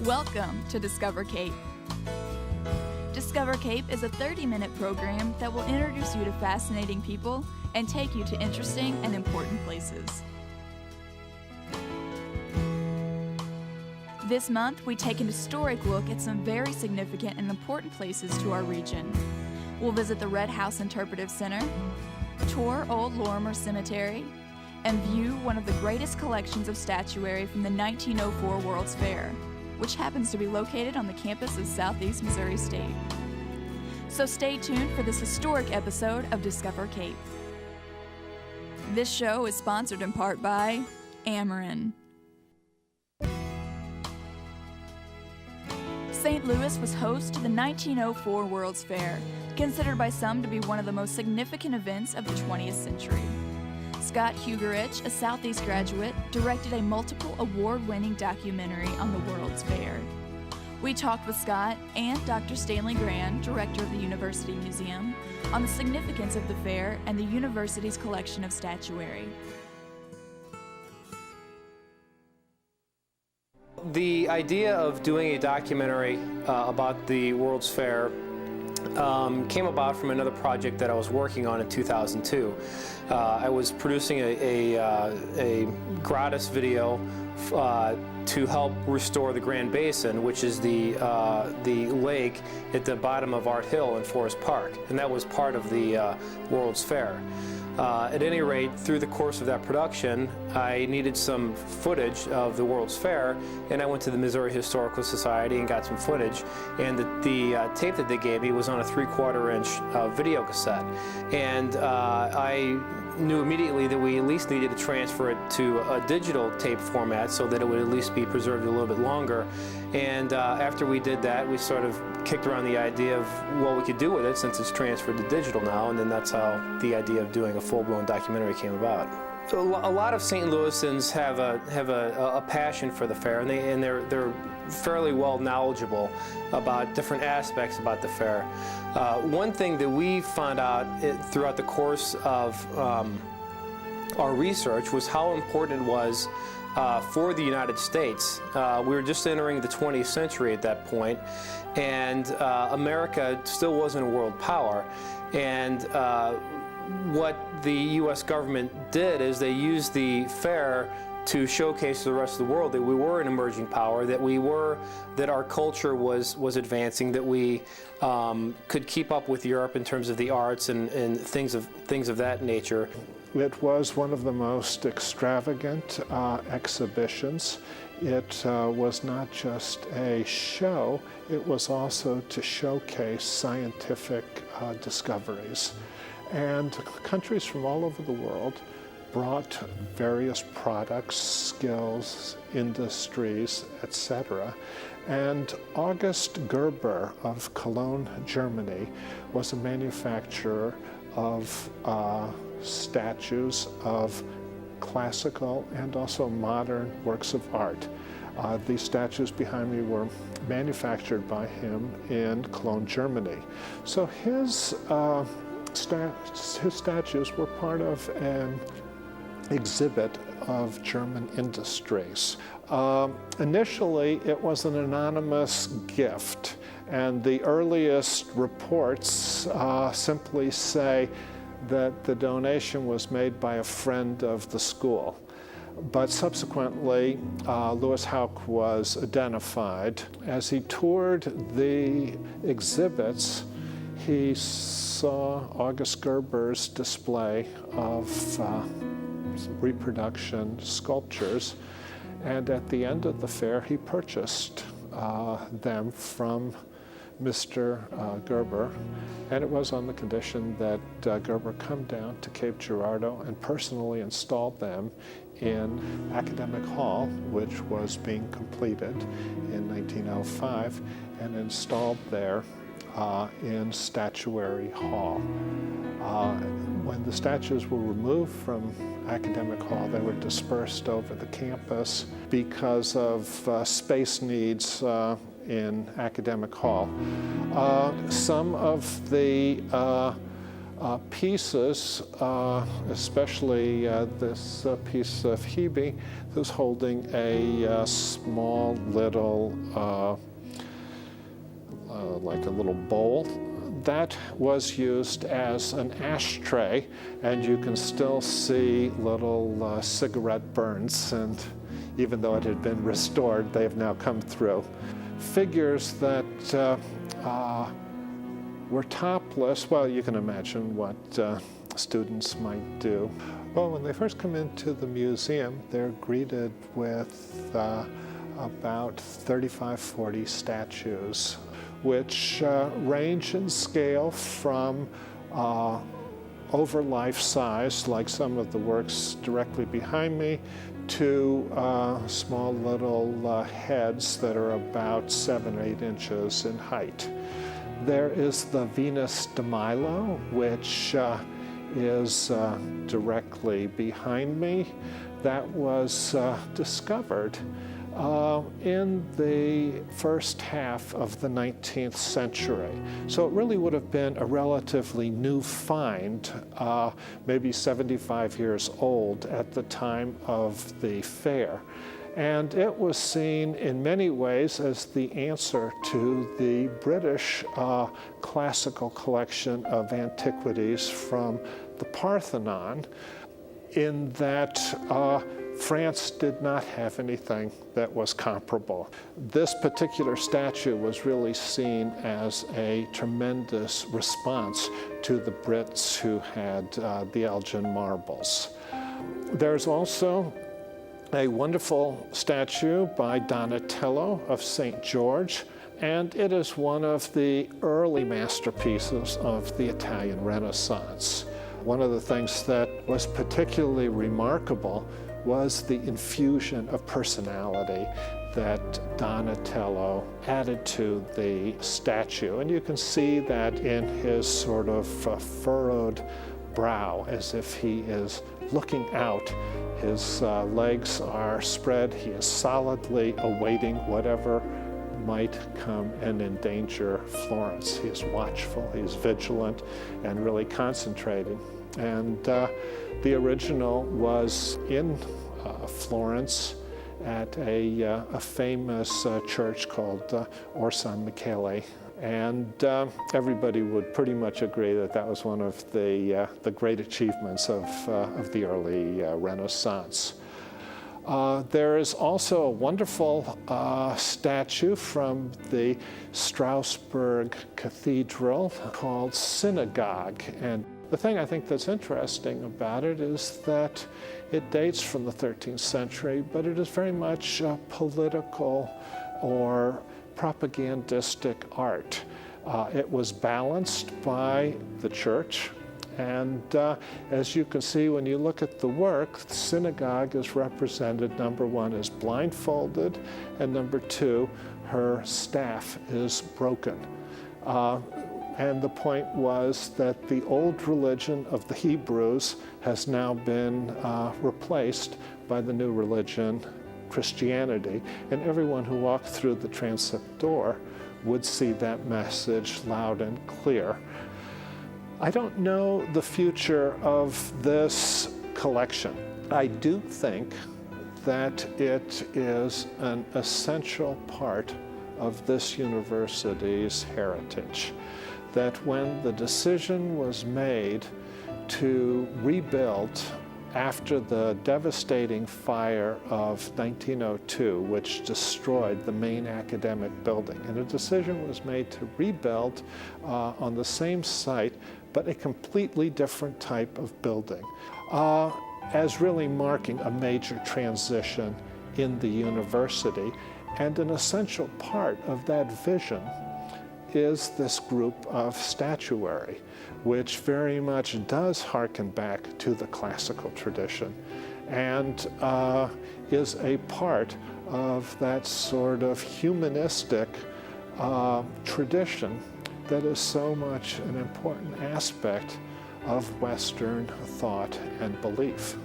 Welcome to Discover Cape. Discover Cape is a 30-minute program that will introduce you to fascinating people and take you to interesting and important places. This month, we take an historic look at some very significant and important places to our region. We'll visit the Red House Interpretive Center, tour Old Lorimer Cemetery, and view one of the greatest collections of statuary from the 1904 World's Fair, which happens to be located on the campus of Southeast Missouri State. So stay tuned for this historic episode of Discover Cape. This show is sponsored in part by Ameren. St. Louis was host to the 1904 World's Fair, considered by some to be one of the most significant events of the 20th century. Scott Hugerich, a Southeast graduate, directed a multiple award-winning documentary on the World's Fair. We talked with Scott and Dr. Stanley Grand, director of the University Museum, on the significance of the fair and the university's collection of statuary. The idea of doing a documentary about the World's Fair came about from another project that I was working on in 2002. I was producing a gratis video to help restore the Grand Basin, which is the lake at the bottom of Art Hill in Forest Park, and that was part of the World's Fair. At any rate, through the course of that production, I needed some footage of the World's Fair, and I went to the Missouri Historical Society and got some footage. And the tape that they gave me was on a 3/4-inch video cassette. And I knew immediately that we at least needed to transfer it to a digital tape format so that it would at least be preserved a little bit longer. And after we did that, we sort of kicked around the idea of what we could do with it since it's transferred to digital now, and then that's how the idea of doing a full-blown documentary came about. So a lot of St. Louisans have a passion for the fair, and they're fairly well knowledgeable about different aspects about the fair. One thing that we found out throughout the course of our research was how important it was for the United States. We were just entering the 20th century at that point, and America still wasn't a world power. And what the U.S. government did is they used the fair to showcase to the rest of the world that we were an emerging power, that our culture was advancing, that we could keep up with Europe in terms of the arts and things of that nature. It was one of the most extravagant exhibitions. It was not just a show, it was also to showcase scientific discoveries. And countries from all over the world brought various products, skills, industries, etc. And August Gerber of Cologne, Germany, was a manufacturer of statues of classical and also modern works of art. These statues behind me were manufactured by him in Cologne, Germany. So his statues were part of an exhibit of German industries. Initially, it was an anonymous gift, and the earliest reports simply say that the donation was made by a friend of the school. But subsequently, Louis Hauck was identified. As he toured the exhibits, he saw August Gerber's display of reproduction sculptures, and at the end of the fair he purchased them from Mr. Gerber, and it was on the condition that Gerber come down to Cape Girardeau and personally installed them in Academic Hall, which was being completed in 1905, and installed there in Statuary Hall. When the statues were removed from Academic Hall, they were dispersed over the campus because of space needs in Academic Hall. Some of the pieces, especially this piece of Hebe, who's holding a small little, like a little bowl. That was used as an ashtray, and you can still see little cigarette burns, and even though it had been restored, they have now come through. Figures that were topless. Well, you can imagine what students might do. Well, when they first come into the museum, they're greeted with about 35, 40 statues, which range in scale from over life size, like some of the works directly behind me, to small little heads that are about 7 or 8 inches in height. There is the Venus de Milo, which is directly behind me. That was discovered in the first half of the 19th century. So it really would have been a relatively new find, maybe 75 years old at the time of the fair. And it was seen in many ways as the answer to the British classical collection of antiquities from the Parthenon, in that France did not have anything that was comparable. This particular statue was really seen as a tremendous response to the Brits who had the Elgin marbles. There's also a wonderful statue by Donatello of St. George, and it is one of the early masterpieces of the Italian Renaissance. One of the things that was particularly remarkable was the infusion of personality that Donatello added to the statue. And you can see that in his sort of furrowed brow, as if he is looking out. His legs are spread. He is solidly awaiting whatever might come and endanger Florence. He is watchful, he is vigilant, and really concentrating. And the original was in Florence at a famous church called Or San Michele. And everybody would pretty much agree that that was one of the great achievements of the early Renaissance. There is also a wonderful statue from the Strasbourg Cathedral called Synagogue. And the thing I think that's interesting about it is that it dates from the 13th century, but it is very much political or propagandistic art. It was balanced by the church, and as you can see when you look at the work, the synagogue is represented, number one, as blindfolded, and number two, her staff is broken. And the point was that the old religion of the Hebrews has now been replaced by the new religion, Christianity, and everyone who walked through the transept door would see that message loud and clear. I don't know the future of this collection. I do think that it is an essential part of this university's heritage, that when the decision was made to rebuild after the devastating fire of 1902, which destroyed the main academic building, and a decision was made to rebuild on the same site, but a completely different type of building, as really marking a major transition in the university. And an essential part of that vision is this group of statuary, which very much does hearken back to the classical tradition and is a part of that sort of humanistic tradition that is so much an important aspect of Western thought and belief.